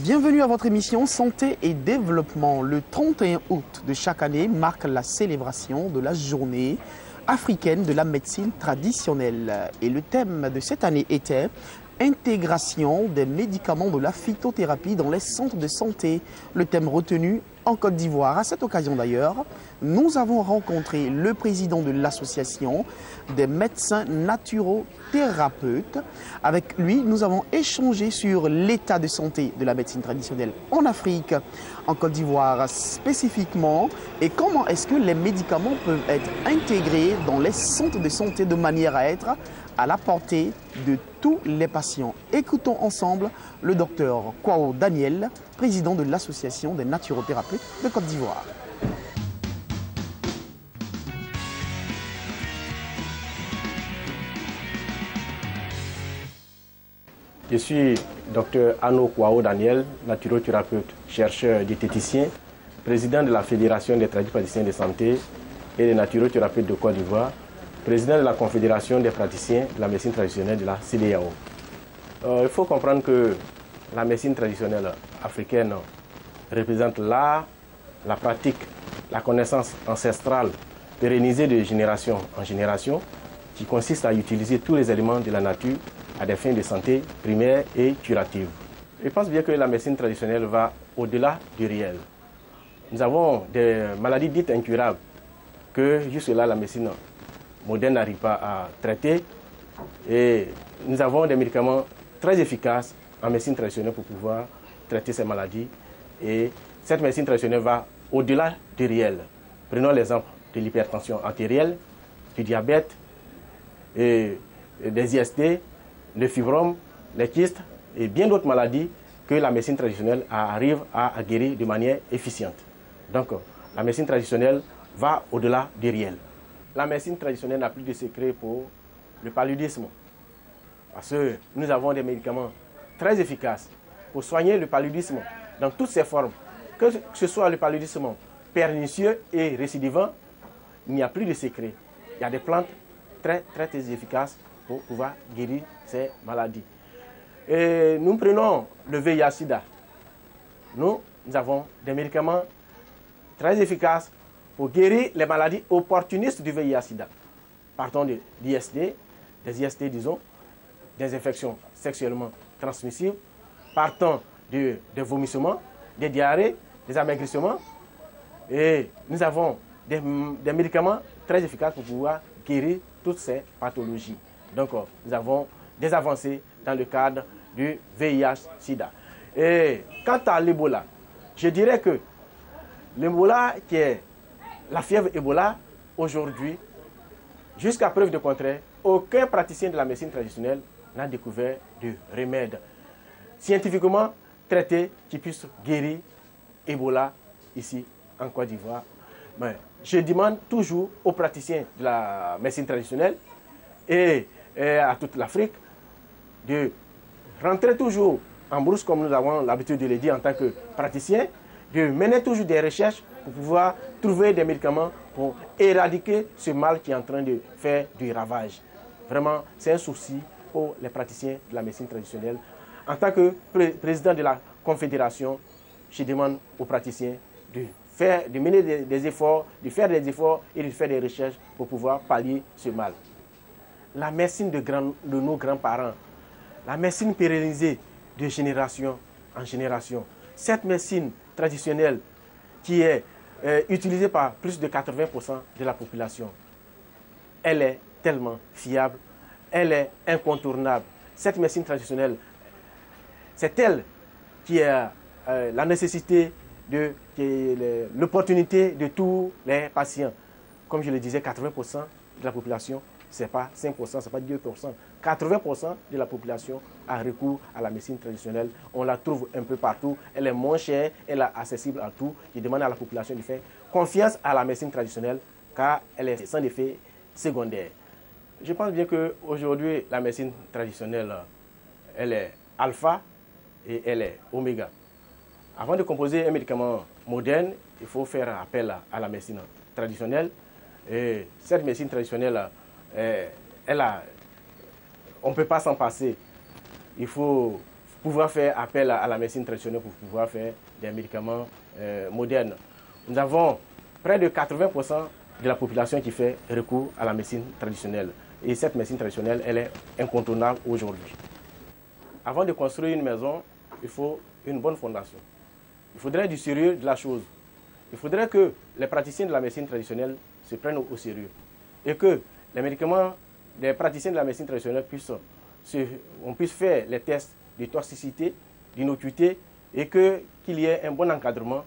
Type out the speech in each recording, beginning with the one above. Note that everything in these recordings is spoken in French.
Bienvenue à votre émission Santé et Développement. Le 31 août de chaque année marque la célébration de la journée africaine de la médecine traditionnelle. Et le thème de cette année était intégration des médicaments de la phytothérapie dans les centres de santé. Le thème retenu en Côte d'Ivoire. À cette occasion d'ailleurs, nous avons rencontré le président de l'association des médecins naturothérapeutes. Avec lui, nous avons échangé sur l'état de santé de la médecine traditionnelle en Afrique, en Côte d'Ivoire spécifiquement, et comment est-ce que les médicaments peuvent être intégrés dans les centres de santé de manière à être à la portée de tous les patients. Écoutons ensemble le docteur Kwao Daniel, président de l'association des naturothérapeutes de Côte d'Ivoire. Je suis Dr Ano Kwao Daniel, naturothérapeute, chercheur diététicien, président de la Fédération des praticiens de santé et des naturothérapeutes de Côte d'Ivoire, président de la Confédération des praticiens de la médecine traditionnelle de la CEDEAO. Il faut comprendre que la médecine traditionnelle africaine représente l'art, la pratique, la connaissance ancestrale pérennisée de génération en génération, qui consiste à utiliser tous les éléments de la nature à des fins de santé primaire et curative. Je pense bien que la médecine traditionnelle va au-delà du réel. Nous avons des maladies dites incurables que jusque-là la médecine moderne n'arrive pas à traiter, et nous avons des médicaments très efficaces en médecine traditionnelle pour pouvoir traiter ces maladies, et cette médecine traditionnelle va au-delà du réel. Prenons l'exemple de l'hypertension artérielle, du diabète, et des IST, le fibrome, les kystes et bien d'autres maladies que la médecine traditionnelle arrive à guérir de manière efficiente. Donc la médecine traditionnelle va au-delà du réel. La médecine traditionnelle n'a plus de secret pour le paludisme, parce que nous avons des médicaments très efficaces pour soigner le paludisme dans toutes ses formes. Que ce soit le paludisme pernicieux et récidivant, il n'y a plus de secret. Il y a des plantes très efficaces pour pouvoir guérir ces maladies. Et nous prenons le VIH-Sida. Nous avons des médicaments très efficaces pour guérir les maladies opportunistes du VIH-Sida. Partons de l'IST, des IST disons, des infections sexuellement transmissibles, partons des vomissements, des diarrhées, des amaigrissements. Et nous avons des médicaments très efficaces pour pouvoir guérir toutes ces pathologies. Donc, nous avons des avancées dans le cadre du VIH-Sida. Et quant à l'Ebola, je dirais que l'Ebola, qui est la fièvre Ebola, aujourd'hui, jusqu'à preuve de contraire, aucun praticien de la médecine traditionnelle n'a découvert de remède scientifiquement traité qui puisse guérir Ebola ici en Côte d'Ivoire. Mais je demande toujours aux praticiens de la médecine traditionnelle et à toute l'Afrique de rentrer toujours en brousse, comme nous avons l'habitude de le dire en tant que praticiens, de mener toujours des recherches pour pouvoir trouver des médicaments pour éradiquer ce mal qui est en train de faire du ravage. Vraiment, c'est un souci pour les praticiens de la médecine traditionnelle. En tant que président de la Confédération, je demande aux praticiens de mener des efforts, de faire des efforts et de faire des recherches pour pouvoir pallier ce mal. La médecine de nos grands-parents, la médecine pérennisée de génération en génération, cette médecine traditionnelle qui est utilisée par plus de 80% de la population, elle est tellement fiable, elle est incontournable. Cette médecine traditionnelle, c'est elle qui a la nécessité, l'opportunité de tous les patients. Comme je le disais, 80% de la population, ce n'est pas 5%, ce n'est pas 2%. 80% de la population a recours à la médecine traditionnelle. On la trouve un peu partout. Elle est moins chère, elle est accessible à tout. Je demande à la population de faire confiance à la médecine traditionnelle car elle est sans effet secondaire. Je pense bien qu'aujourd'hui, la médecine traditionnelle, elle est alpha et elle est oméga. Avant de composer un médicament moderne, il faut faire appel à la médecine traditionnelle. Et cette médecine traditionnelle, on ne peut pas s'en passer. Il faut pouvoir faire appel à la médecine traditionnelle pour pouvoir faire des médicaments modernes. Nous avons près de 80% de la population qui fait recours à la médecine traditionnelle. Et cette médecine traditionnelle, elle est incontournable aujourd'hui. Avant de construire une maison, il faut une bonne fondation. Il faudrait du sérieux de la chose. Il faudrait que les praticiens de la médecine traditionnelle se prennent au sérieux. Et que les médicaments des praticiens de la médecine traditionnelle on puisse faire les tests de toxicité, d'innocuité et qu'il y ait un bon encadrement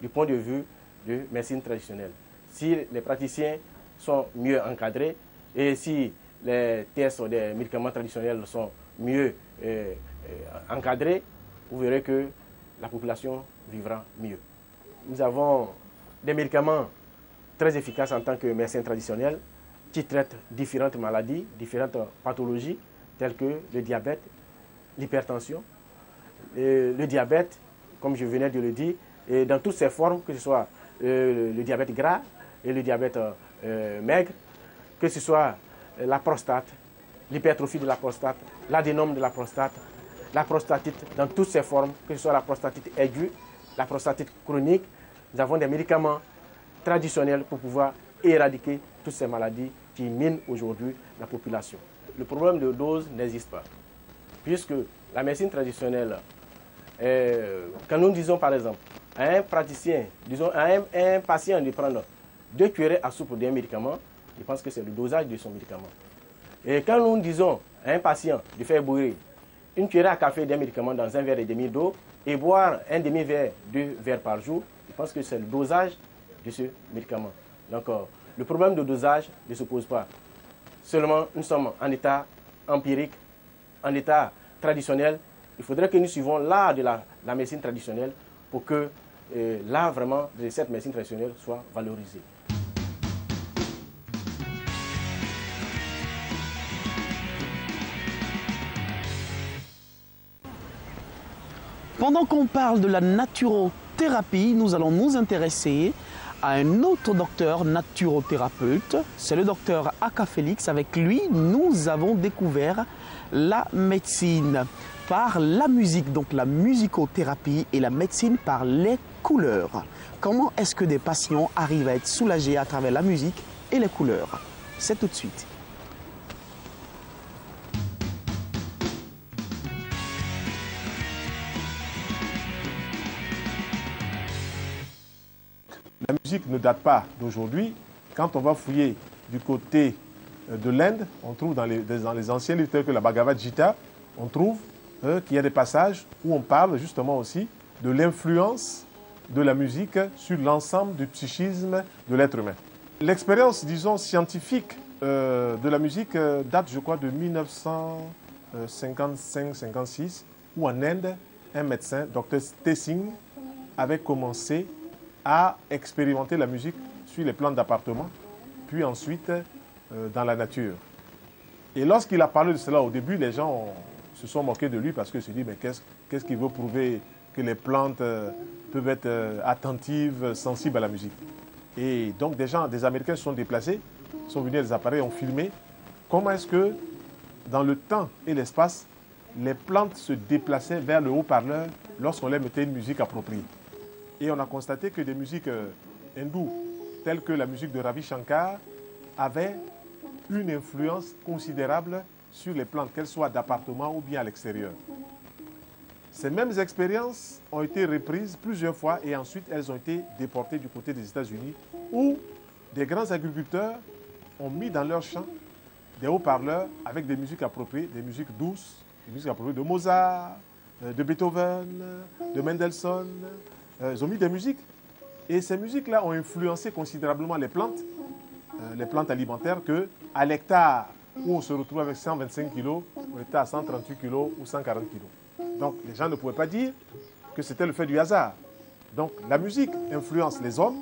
du point de vue de médecine traditionnelle. Si les praticiens sont mieux encadrés et si les tests des médicaments traditionnels sont mieux encadrés, vous verrez que la population vivra mieux. Nous avons des médicaments très efficaces en tant que médecins traditionnels qui traitent différentes maladies, différentes pathologies telles que le diabète, l'hypertension. Le diabète, comme je venais de le dire, et dans toutes ses formes, que ce soit le diabète gras et le diabète maigre, que ce soit la prostate, l'hypertrophie de la prostate, l'adénome de la prostatite dans toutes ses formes, que ce soit la prostatite aiguë, la prostatite chronique. Nous avons des médicaments traditionnels pour pouvoir éradiquer toutes ces maladies qui minent aujourd'hui la population. Le problème de dose n'existe pas, puisque la médecine traditionnelle, quand nous disons par exemple à un praticien, disons à un patient de prendre 2 cuillerées à soupe d'un médicament, je pense que c'est le dosage de son médicament. Et quand nous disons à un patient de faire boire 1 cuillerée à café d'un médicament dans 1,5 verre d'eau et boire un demi-verre, 2 verres par jour, je pense que c'est le dosage de ce médicament. Donc le problème de dosage ne se pose pas. Seulement, nous sommes en état empirique, en état traditionnel. Il faudrait que nous suivions l'art de la médecine traditionnelle pour que l'art vraiment de cette médecine traditionnelle soit valorisé. Pendant qu'on parle de la naturothérapie, nous allons nous intéresser à un autre docteur naturothérapeute. C'est le docteur Aka Félix. Avec lui, nous avons découvert la médecine par la musique, donc la musicothérapie, et la médecine par les couleurs. Comment est-ce que des patients arrivent à être soulagés à travers la musique et les couleurs? C'est tout de suite. La musique ne date pas d'aujourd'hui. Quand on va fouiller du côté de l'Inde, on trouve dans les anciens livres tels que la Bhagavad Gita, on trouve qu'il y a des passages où on parle justement aussi de l'influence de la musique sur l'ensemble du psychisme de l'être humain. L'expérience, disons, scientifique de la musique date, je crois, de 1955-56, où en Inde, un médecin, Dr Tessing, avait commencé à expérimenter la musique sur les plans d'appartement, puis ensuite dans la nature. Et lorsqu'il a parlé de cela, au début, les gens se sont moqués de lui parce qu'ils se disent, mais qu'est-ce qu'il veut prouver que les plantes peuvent être attentives, sensibles à la musique. Et donc des Américains se sont déplacés, sont venus avec des appareils, ont filmé comment est-ce que dans le temps et l'espace, les plantes se déplaçaient vers le haut-parleur lorsqu'on leur mettait une musique appropriée. Et on a constaté que des musiques hindoues, telles que la musique de Ravi Shankar, avaient une influence considérable sur les plantes, qu'elles soient d'appartement ou bien à l'extérieur. Ces mêmes expériences ont été reprises plusieurs fois et ensuite elles ont été déportées du côté des États-Unis, où des grands agriculteurs ont mis dans leurs champs des haut-parleurs avec des musiques appropriées, des musiques douces, des musiques appropriées de Mozart, de Beethoven, de Mendelssohn. Ils ont mis des musiques et ces musiques-là ont influencé considérablement les plantes alimentaires que à l'hectare où on se retrouve avec 125 kg, on était à 138 kg ou 140 kg. Donc les gens ne pouvaient pas dire que c'était le fait du hasard. Donc la musique influence les hommes,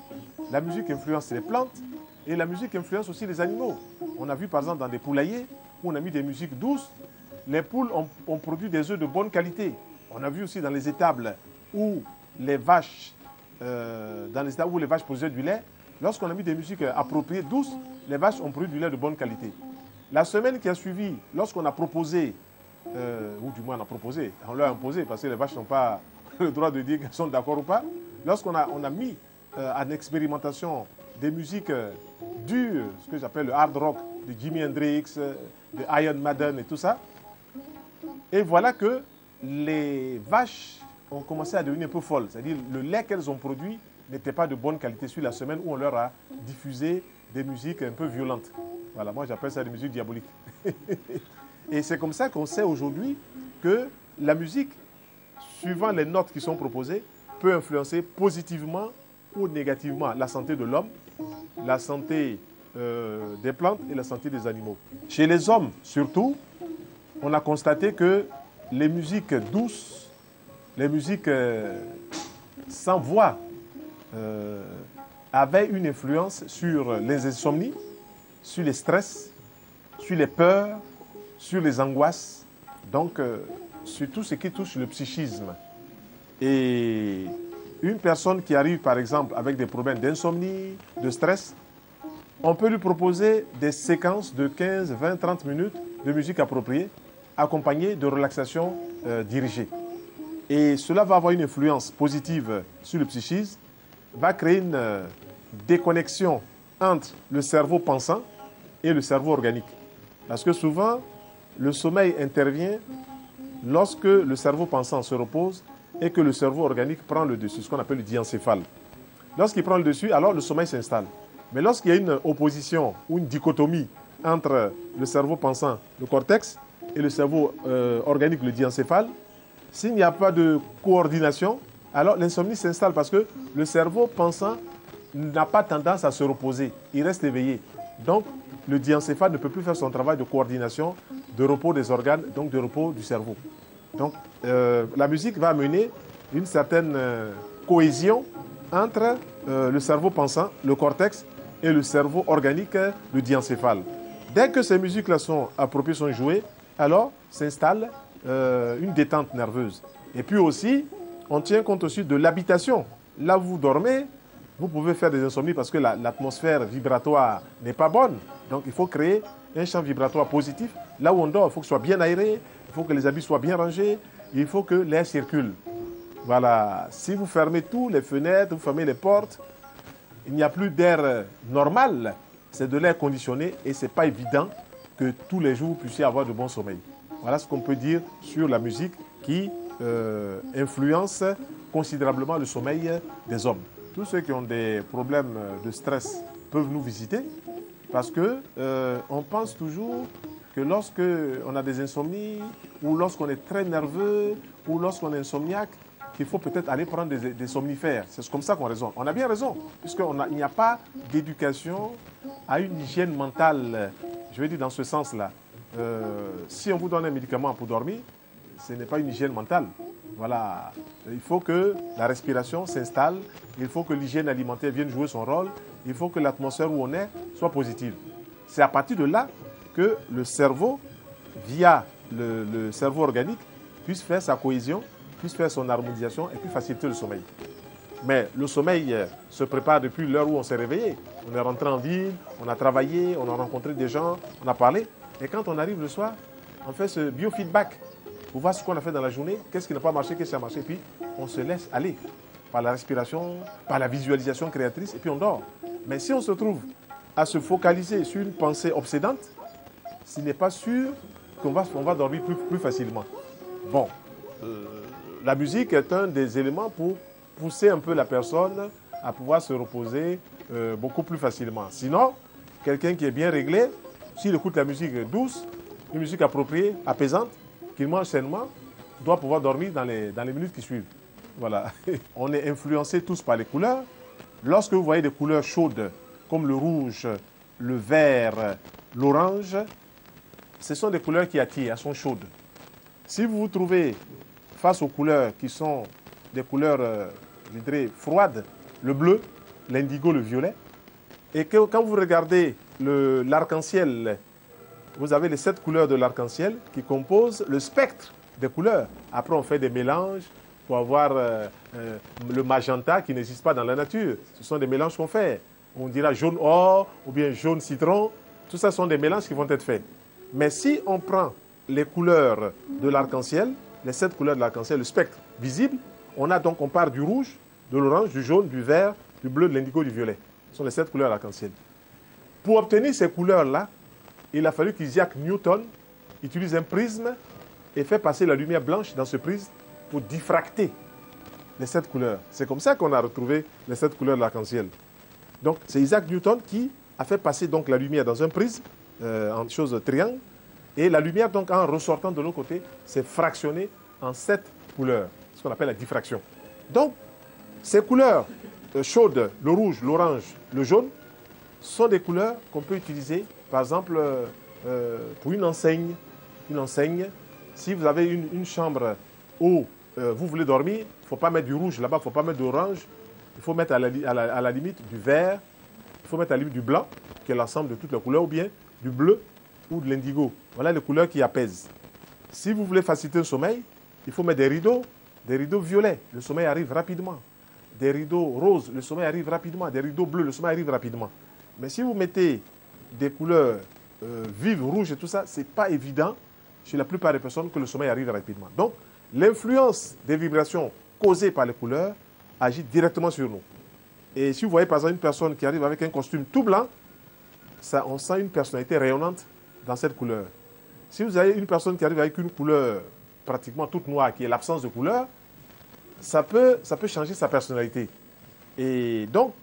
la musique influence les plantes et la musique influence aussi les animaux. On a vu par exemple dans des poulaillers où on a mis des musiques douces, les poules ont produit des œufs de bonne qualité. On a vu aussi dans les étables où les vaches, produisaient du lait, lorsqu'on a mis des musiques appropriées, douces, les vaches ont produit du lait de bonne qualité. La semaine qui a suivi, lorsqu'on a proposé ou du moins on a proposé, on leur a imposé, parce que les vaches n'ont pas le droit de dire qu'elles sont d'accord ou pas. Lorsqu'on a mis en expérimentation des musiques dures, ce que j'appelle le hard rock, de Jimi Hendrix, de Iron Maiden et tout ça, et voilà que les vaches ont commencé à devenir un peu folles. C'est-à-dire le lait qu'elles ont produit n'était pas de bonne qualité sur la semaine où on leur a diffusé des musiques un peu violentes. Voilà, moi j'appelle ça des musiques diaboliques. Et c'est comme ça qu'on sait aujourd'hui que la musique, suivant les notes qui sont proposées, peut influencer positivement ou négativement la santé de l'homme, la santé des plantes et la santé des animaux. Chez les hommes surtout, on a constaté que les musiques douces, les musiques sans voix, avaient une influence sur les insomnies, sur les stress, sur les peurs, sur les angoisses, donc sur tout ce qui touche le psychisme. Et une personne qui arrive par exemple avec des problèmes d'insomnie, de stress, on peut lui proposer des séquences de 15, 20, 30 minutes de musique appropriée, accompagnées de relaxation dirigée. Et cela va avoir une influence positive sur le psychisme, va créer une déconnexion entre le cerveau pensant et le cerveau organique. Parce que souvent, le sommeil intervient lorsque le cerveau pensant se repose et que le cerveau organique prend le dessus, ce qu'on appelle le diencéphale. Lorsqu'il prend le dessus, alors le sommeil s'installe. Mais lorsqu'il y a une opposition ou une dichotomie entre le cerveau pensant, le cortex, et le cerveau organique, le diencéphale, s'il n'y a pas de coordination, alors l'insomnie s'installe parce que le cerveau pensant n'a pas tendance à se reposer, il reste éveillé. Donc, le diencéphale ne peut plus faire son travail de coordination, de repos des organes, donc de repos du cerveau. Donc, la musique va amener une certaine cohésion entre le cerveau pensant, le cortex, et le cerveau organique, le diencéphale. Dès que ces musiques-là sont appropriées, sont jouées, alors s'installe une détente nerveuse. Et puis aussi, on tient compte aussi de l'habitation. Là où vous dormez, vous pouvez faire des insomnies parce que l'atmosphère vibratoire n'est pas bonne. Donc il faut créer un champ vibratoire positif. Là où on dort, il faut que ce soit bien aéré, il faut que les habits soient bien rangés, il faut que l'air circule. Voilà. Si vous fermez tous les fenêtres, vous fermez les portes, il n'y a plus d'air normal. C'est de l'air conditionné et ce n'est pas évident que tous les jours vous puissiez avoir de bons sommeils. Voilà ce qu'on peut dire sur la musique qui influence considérablement le sommeil des hommes. Tous ceux qui ont des problèmes de stress peuvent nous visiter parce que on pense toujours que lorsque on a des insomnies ou lorsqu'on est très nerveux ou lorsqu'on est insomniaque, qu'il faut peut-être aller prendre des somnifères. C'est comme ça qu'on raisonne. On a bien raison, puisqu'il n'y a pas d'éducation à une hygiène mentale, je vais dire dans ce sens-là. Si on vous donne un médicament pour dormir, ce n'est pas une hygiène mentale. Voilà. Il faut que la respiration s'installe, il faut que l'hygiène alimentaire vienne jouer son rôle, il faut que l'atmosphère où on est soit positive. C'est à partir de là que le cerveau, via le cerveau organique, puisse faire sa cohésion, puisse faire son harmonisation et puis faciliter le sommeil. Mais le sommeil se prépare depuis l'heure où on s'est réveillé. On est rentré en ville, on a travaillé, on a rencontré des gens, on a parlé. Et quand on arrive le soir, on fait ce biofeedback pour voir ce qu'on a fait dans la journée, qu'est-ce qui n'a pas marché, qu'est-ce qui a marché. Et puis, on se laisse aller par la respiration, par la visualisation créatrice, et puis on dort. Mais si on se trouve à se focaliser sur une pensée obsédante, ce n'est pas sûr qu'on va dormir plus facilement. Bon, la musique est un des éléments pour pousser un peu la personne à pouvoir se reposer beaucoup plus facilement. Sinon, quelqu'un qui est bien réglé, s'il écoute la musique douce, une musique appropriée, apaisante, qu'il mange sainement, doit pouvoir dormir dans les minutes qui suivent. Voilà. On est influencés tous par les couleurs. Lorsque vous voyez des couleurs chaudes, comme le rouge, le vert, l'orange, ce sont des couleurs qui attirent, elles sont chaudes. Si vous vous trouvez face aux couleurs qui sont des couleurs, je dirais, froides, le bleu, l'indigo, le violet, et que quand vous regardez l'arc-en-ciel, vous avez les 7 couleurs de l'arc-en-ciel qui composent le spectre des couleurs. Après, on fait des mélanges pour avoir le magenta qui n'existe pas dans la nature. Ce sont des mélanges qu'on fait. On dira jaune or ou bien jaune citron. Tout ça sont des mélanges qui vont être faits. Mais si on prend les couleurs de l'arc-en-ciel, les 7 couleurs de l'arc-en-ciel, le spectre visible. On part du rouge, de l'orange, du jaune, du vert, du bleu, de l'indigo, du violet. Ce sont les 7 couleurs de l'arc-en-ciel. Pour obtenir ces couleurs-là, il a fallu qu'Isaac Newton utilise un prisme et fait passer la lumière blanche dans ce prisme pour diffracter les 7 couleurs. C'est comme ça qu'on a retrouvé les 7 couleurs de l'arc-en-ciel. Donc, c'est Isaac Newton qui a fait passer donc la lumière dans un prisme en chose triangle. Et la lumière, donc, en ressortant de l'autre côté, s'est fractionnée en 7 couleurs, ce qu'on appelle la diffraction. Donc, ces couleurs chaudes, le rouge, l'orange, le jaune, sont des couleurs qu'on peut utiliser, par exemple, pour une enseigne. Une enseigne, si vous avez une chambre où vous voulez dormir, il ne faut pas mettre du rouge là-bas, il ne faut pas mettre d'orange, il faut mettre à la limite du vert, il faut mettre à la limite du blanc, qui est l'ensemble de toutes les couleurs, ou bien du bleu ou de l'indigo. Voilà les couleurs qui apaisent. Si vous voulez faciliter le sommeil, il faut mettre des rideaux violets, le sommeil arrive rapidement. Des rideaux roses, le sommeil arrive rapidement. Des rideaux bleus, le sommeil arrive rapidement. Mais si vous mettez des couleurs vives, rouges et tout ça, ce n'est pas évident chez la plupart des personnes que le sommeil arrive rapidement. Donc, l'influence des vibrations causées par les couleurs agit directement sur nous. Et si vous voyez par exemple une personne qui arrive avec un costume tout blanc, ça, on sent une personnalité rayonnante dans cette couleur. Si vous avez une personne qui arrive avec une couleur pratiquement toute noire, qui est l'absence de couleur, ça peut changer sa personnalité. Et donc,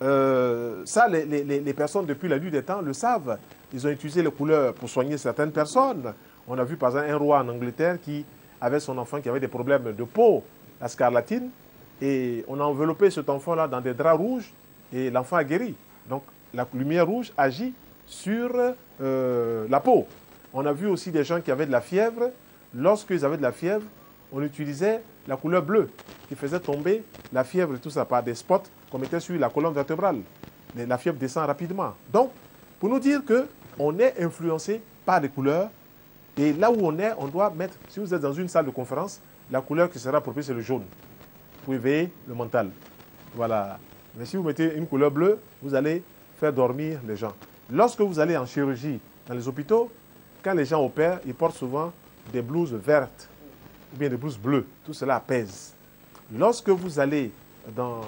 ça, les personnes depuis la nuit des temps le savent. Ils ont utilisé les couleurs pour soigner certaines personnes. On a vu par exemple un roi en Angleterre qui avait son enfant qui avait des problèmes de peau, la scarlatine, et on a enveloppé cet enfant-là dans des draps rouges et l'enfant a guéri. Donc, la lumière rouge agit sur la peau. On a vu aussi des gens qui avaient de la fièvre. Lorsqu'ils avaient de la fièvre, on utilisait la couleur bleue qui faisait tomber la fièvre et tout ça par des spots qu'on mettait sur la colonne vertébrale. La fièvre descend rapidement. Donc, pour nous dire qu'on est influencé par les couleurs, et là où on est, on doit mettre, si vous êtes dans une salle de conférence, la couleur qui sera appropriée, c'est le jaune, pour éveiller le mental. Voilà. Mais si vous mettez une couleur bleue, vous allez faire dormir les gens. Lorsque vous allez en chirurgie dans les hôpitaux, quand les gens opèrent, ils portent souvent des blouses vertes ou bien des blouses bleues. Tout cela apaise. Lorsque vous allez dans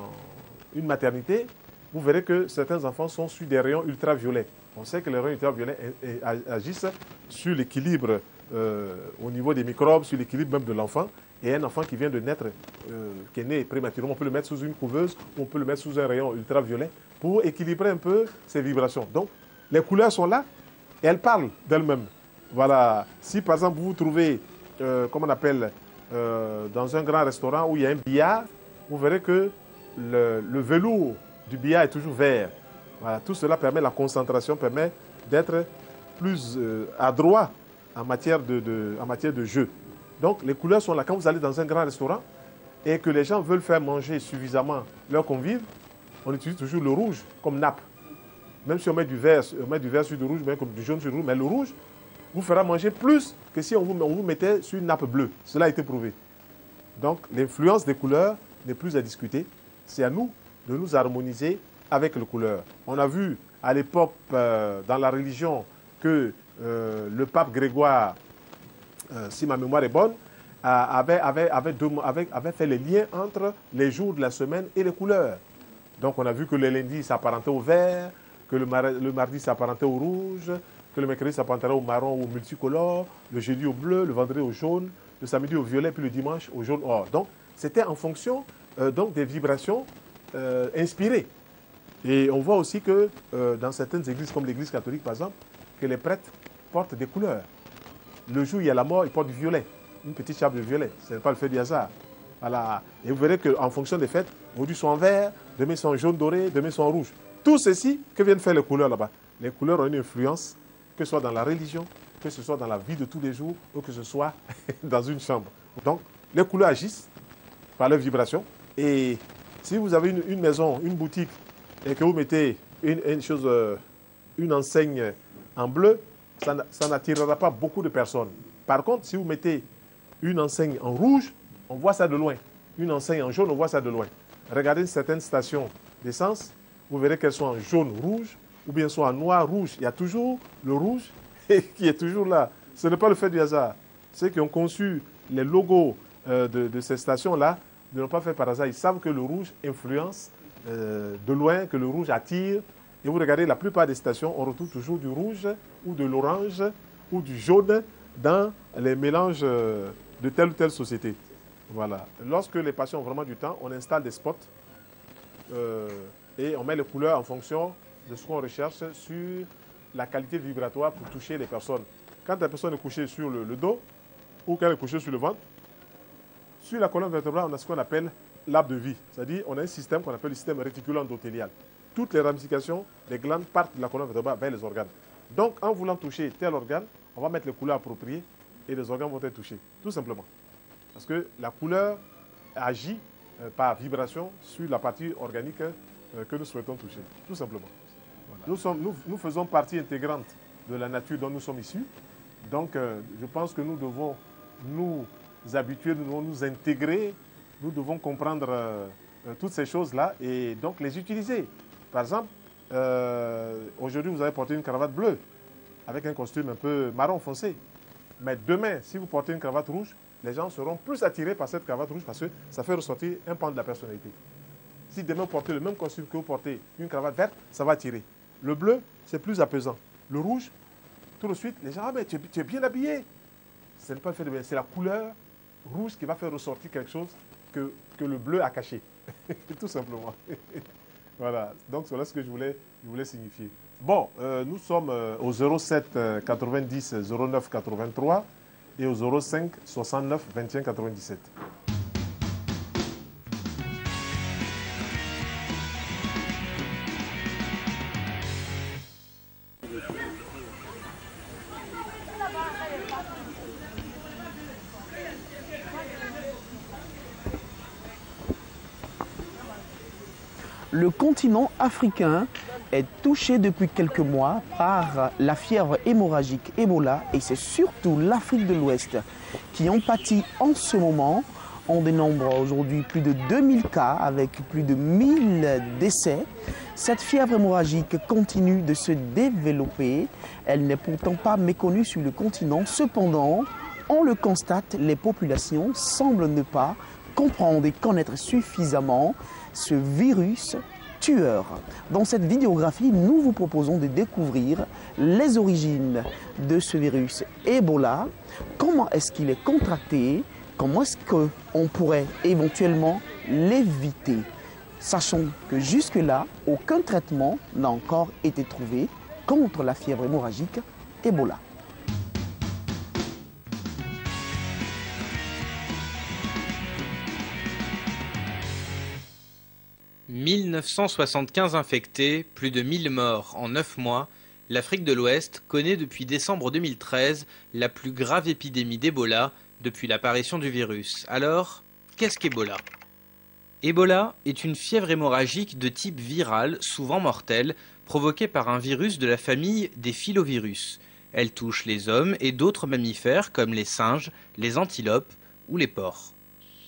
une maternité, vous verrez que certains enfants sont sur des rayons ultraviolets. On sait que les rayons ultraviolets agissent sur l'équilibre au niveau des microbes, sur l'équilibre même de l'enfant. Et un enfant qui vient de naître, qui est né prématurément, on peut le mettre sous une couveuse, ou on peut le mettre sous un rayon ultraviolet pour équilibrer un peu ses vibrations. Donc, les couleurs sont là et elles parlent d'elles-mêmes. Voilà. Si par exemple vous vous trouvez, comme on appelle, dans un grand restaurant où il y a un billard, vous verrez que le velours du billard est toujours vert. Voilà. Tout cela permet la concentration, permet d'être plus adroit en matière de jeu. Donc les couleurs sont là. Quand vous allez dans un grand restaurant et que les gens veulent faire manger suffisamment leurs convives, on utilise toujours le rouge comme nappe. Même si on met du vert sur du rouge, même comme du jaune sur du rouge, mais le rouge vous fera manger plus que si on vous mettait sur une nappe bleue. Cela a été prouvé. Donc l'influence des couleurs n'est plus à discuter. C'est à nous de nous harmoniser avec les couleurs. On a vu à l'époque dans la religion que le pape Grégoire, si ma mémoire est bonne, avait fait les liens entre les jours de la semaine et les couleurs. Donc on a vu que le lundi s'apparentait au vert, que le mardi s'apparentait au rouge, que le mercredi s'apparentait au marron ou au multicolore, le jeudi au bleu, le vendredi au jaune, le samedi au violet, puis le dimanche au jaune or. Donc c'était en fonction donc des vibrations inspirées. Et on voit aussi que dans certaines églises, comme l'église catholique par exemple, que les prêtres portent des couleurs. Le jour où il y a la mort, ils portent du violet, une petite chape de violet. Ce n'est pas le fait du hasard. Voilà. Et vous verrez qu'en fonction des fêtes, aujourd'hui sont en vert, demain sont en jaune doré, demain sont en rouge. Tout ceci, que viennent faire les couleurs là-bas? Les couleurs ont une influence, que ce soit dans la religion, que ce soit dans la vie de tous les jours, ou que ce soit dans une chambre. Donc, les couleurs agissent par leur vibration. Et si vous avez une maison, une boutique, et que vous mettez une enseigne en bleu, ça n'attirera pas beaucoup de personnes. Par contre, si vous mettez une enseigne en rouge, on voit ça de loin. Une enseigne en jaune, on voit ça de loin. Regardez certaines stations d'essence, vous verrez qu'elles sont en jaune-rouge, ou bien sont en noir-rouge. Il y a toujours le rouge qui est toujours là. Ce n'est pas le fait du hasard. Ceux qui ont conçu les logos de ces stations-là ne l'ont pas fait par hasard. Ils savent que le rouge influence de loin, que le rouge attire. Et vous regardez, la plupart des stations, on retrouve toujours du rouge ou de l'orange ou du jaune dans les mélanges de telle ou telle société. Voilà. Lorsque les patients ont vraiment du temps, on installe des spots et on met les couleurs en fonction de ce qu'on recherche sur la qualité vibratoire pour toucher les personnes. Quand la personne est couchée sur le dos ou quand elle est couchée sur le ventre, sur la colonne vertébrale, on a ce qu'on appelle l'arbre de vie. C'est-à-dire on a un système qu'on appelle le système réticulo-endothélial. Toutes les ramifications des glandes partent de la colonne vertébrale vers les organes. Donc, en voulant toucher tel organe, on va mettre les couleurs appropriées et les organes vont être touchés, tout simplement. Parce que la couleur agit par vibration sur la partie organique que nous souhaitons toucher, tout simplement. Voilà. Nous faisons partie intégrante de la nature dont nous sommes issus. Donc, je pense que nous devons nous habituer, nous devons nous intégrer, nous devons comprendre toutes ces choses-là et donc les utiliser. Par exemple, aujourd'hui, vous avez porté une cravate bleue avec un costume un peu marron foncé. Mais demain, si vous portez une cravate rouge, les gens seront plus attirés par cette cravate rouge parce que ça fait ressortir un pan de la personnalité. Si demain vous portez le même costume que vous portez une cravate verte, ça va attirer. Le bleu, c'est plus apaisant. Le rouge, tout de suite, les gens, ah mais tu es bien habillé. Ce n'est pas le fait de bien, c'est la couleur rouge qui va faire ressortir quelque chose que le bleu a caché. Tout simplement. Voilà, donc voilà ce que je voulais signifier. Bon, nous sommes au 07 90 09 83 et au 05 69 21 97. Le continent africain est touché depuis quelques mois par la fièvre hémorragique Ebola et c'est surtout l'Afrique de l'Ouest qui en pâtit en ce moment. On dénombre aujourd'hui plus de 2000 cas avec plus de 1000 décès. Cette fièvre hémorragique continue de se développer. Elle n'est pourtant pas méconnue sur le continent. Cependant, on le constate, les populations semblent ne pas comprendre et connaître suffisamment ce virus tueur. Dans cette vidéographie, nous vous proposons de découvrir les origines de ce virus Ebola, comment est-ce qu'il est contracté, comment est-ce qu'on pourrait éventuellement l'éviter. Sachons que jusque-là, aucun traitement n'a encore été trouvé contre la fièvre hémorragique Ebola. « 1975 infectés, plus de 1000 morts en 9 mois, l'Afrique de l'Ouest connaît depuis décembre 2013 la plus grave épidémie d'Ebola depuis l'apparition du virus. Alors, qu'est-ce qu'Ebola ? Ebola est une fièvre hémorragique de type viral, souvent mortelle, provoquée par un virus de la famille des filovirus. Elle touche les hommes et d'autres mammifères comme les singes, les antilopes ou les porcs.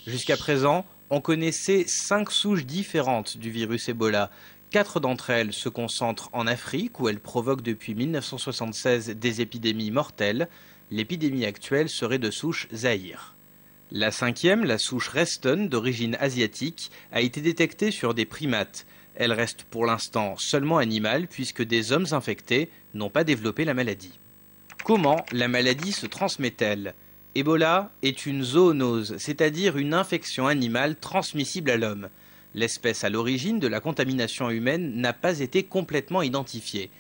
Jusqu'à présent, on connaissait 5 souches différentes du virus Ebola. 4 d'entre elles se concentrent en Afrique où elles provoquent depuis 1976 des épidémies mortelles. L'épidémie actuelle serait de souche Zaïre. La 5e, la souche Reston d'origine asiatique, a été détectée sur des primates. Elle reste pour l'instant seulement animale puisque des hommes infectés n'ont pas développé la maladie. Comment la maladie se transmet-elle ? Ebola est une zoonose, c'est-à-dire une infection animale transmissible à l'homme. L'espèce à l'origine de la contamination humaine n'a pas été complètement identifiée.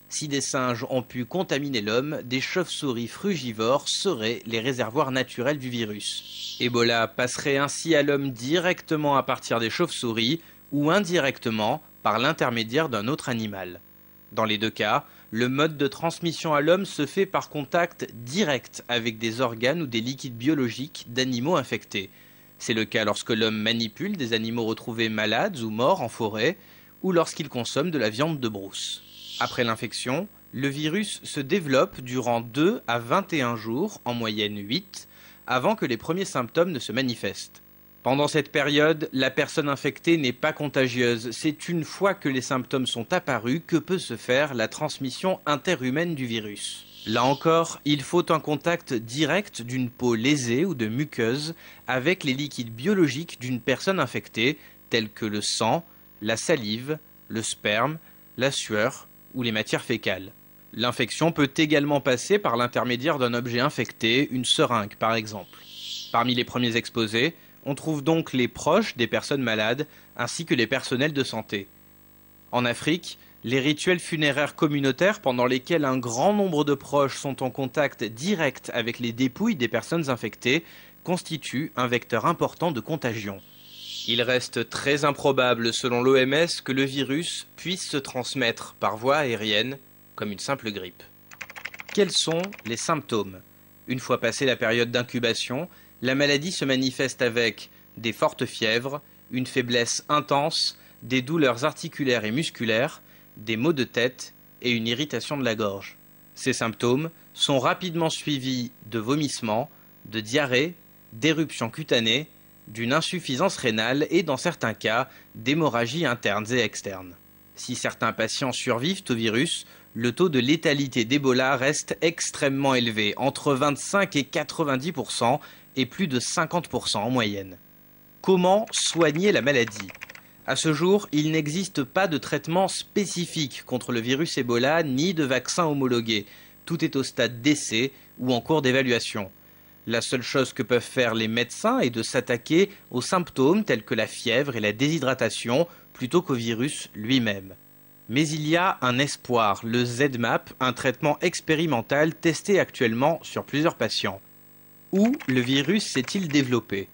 Si des singes ont pu contaminer l'homme, des chauves-souris frugivores seraient les réservoirs naturels du virus. Ebola passerait ainsi à l'homme directement à partir des chauves-souris ou indirectement par l'intermédiaire d'un autre animal. Dans les deux cas, le mode de transmission à l'homme se fait par contact direct avec des organes ou des liquides biologiques d'animaux infectés. C'est le cas lorsque l'homme manipule des animaux retrouvés malades ou morts en forêt ou lorsqu'il consomme de la viande de brousse. Après l'infection, le virus se développe durant 2 à 21 jours, en moyenne 8, avant que les premiers symptômes ne se manifestent. Pendant cette période, la personne infectée n'est pas contagieuse. C'est une fois que les symptômes sont apparus que peut se faire la transmission interhumaine du virus. Là encore, il faut un contact direct d'une peau lésée ou de muqueuse avec les liquides biologiques d'une personne infectée, tels que le sang, la salive, le sperme, la sueur ou les matières fécales. L'infection peut également passer par l'intermédiaire d'un objet infecté, une seringue par exemple. Parmi les premiers exposés, on trouve donc les proches des personnes malades ainsi que les personnels de santé. En Afrique, les rituels funéraires communautaires pendant lesquels un grand nombre de proches sont en contact direct avec les dépouilles des personnes infectées constituent un vecteur important de contagion. Il reste très improbable selon l'OMS que le virus puisse se transmettre par voie aérienne comme une simple grippe. Quels sont les symptômes? Une fois passée la période d'incubation, la maladie se manifeste avec des fortes fièvres, une faiblesse intense, des douleurs articulaires et musculaires, des maux de tête et une irritation de la gorge. Ces symptômes sont rapidement suivis de vomissements, de diarrhée, d'éruptions cutanées, d'une insuffisance rénale et dans certains cas d'hémorragies internes et externes. Si certains patients survivent au virus, le taux de létalité d'Ebola reste extrêmement élevé, entre 25 et 90% et plus de 50% en moyenne. Comment soigner la maladie ? À ce jour, il n'existe pas de traitement spécifique contre le virus Ebola ni de vaccin homologué. Tout est au stade d'essai ou en cours d'évaluation. La seule chose que peuvent faire les médecins est de s'attaquer aux symptômes tels que la fièvre et la déshydratation plutôt qu'au virus lui-même. Mais il y a un espoir, le ZMapp, un traitement expérimental testé actuellement sur plusieurs patients. Où le virus s'est-il développé?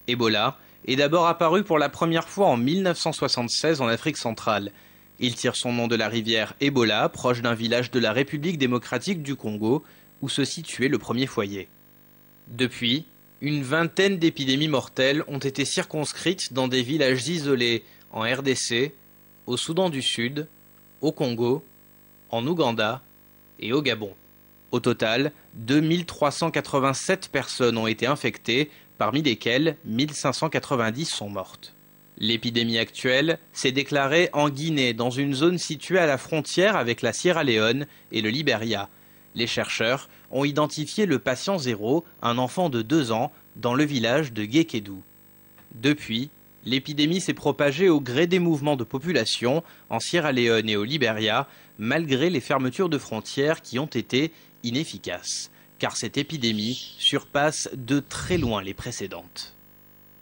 Ebola est d'abord apparu pour la première fois en 1976 en Afrique centrale. Il tire son nom de la rivière Ebola, proche d'un village de la République démocratique du Congo, où se situait le premier foyer. Depuis, une vingtaine d'épidémies mortelles ont été circonscrites dans des villages isolés en RDC, au Soudan du Sud, au Congo, en Ouganda et au Gabon. Au total, 2387 personnes ont été infectées, parmi lesquelles 1590 sont mortes. L'épidémie actuelle s'est déclarée en Guinée, dans une zone située à la frontière avec la Sierra Leone et le Libéria. Les chercheurs ont identifié le patient 0, un enfant de 2 ans, dans le village de Guékédou. Depuis, l'épidémie s'est propagée au gré des mouvements de population en Sierra Leone et au Libéria, malgré les fermetures de frontières qui ont été inefficaces, car cette épidémie surpasse de très loin les précédentes.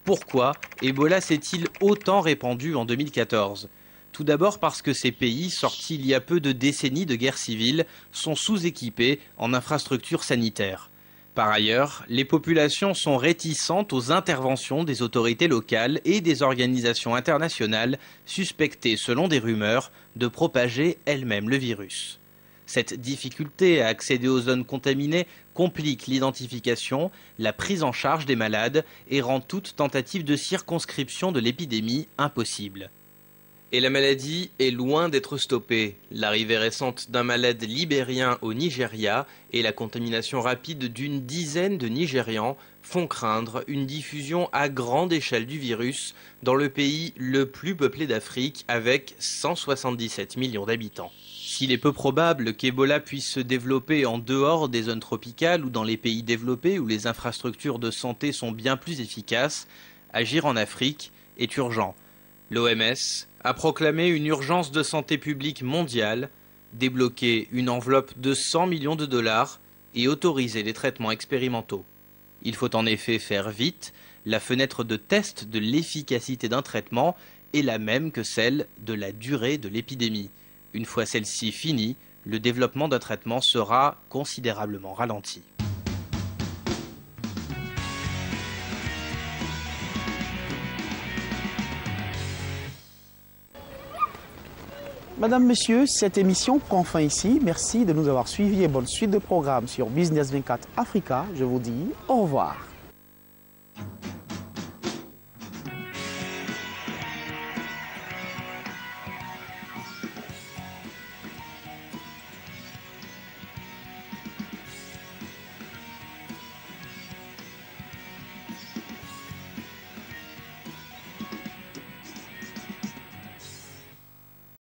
Pourquoi Ebola s'est-il autant répandu en 2014 ? Tout d'abord parce que ces pays, sortis il y a peu de décennies de guerre civile, sont sous-équipés en infrastructures sanitaires. Par ailleurs, les populations sont réticentes aux interventions des autorités locales et des organisations internationales suspectées, selon des rumeurs, de propager elles-mêmes le virus. Cette difficulté à accéder aux zones contaminées complique l'identification, la prise en charge des malades et rend toute tentative de circonscription de l'épidémie impossible. Et la maladie est loin d'être stoppée. L'arrivée récente d'un malade libérien au Nigeria et la contamination rapide d'une dizaine de Nigérians font craindre une diffusion à grande échelle du virus dans le pays le plus peuplé d'Afrique avec 177 millions d'habitants. S'il est peu probable qu'Ebola puisse se développer en dehors des zones tropicales ou dans les pays développés où les infrastructures de santé sont bien plus efficaces, agir en Afrique est urgent. L'OMS a proclamé une urgence de santé publique mondiale, débloqué une enveloppe de 100 millions de dollars et autorisé les traitements expérimentaux. Il faut en effet faire vite, la fenêtre de test de l'efficacité d'un traitement est la même que celle de la durée de l'épidémie. Une fois celle-ci finie, le développement d'un traitement sera considérablement ralenti. Madame, Monsieur, cette émission prend fin ici. Merci de nous avoir suivis et bonne suite de programmes sur Business 24 Africa. Je vous dis au revoir.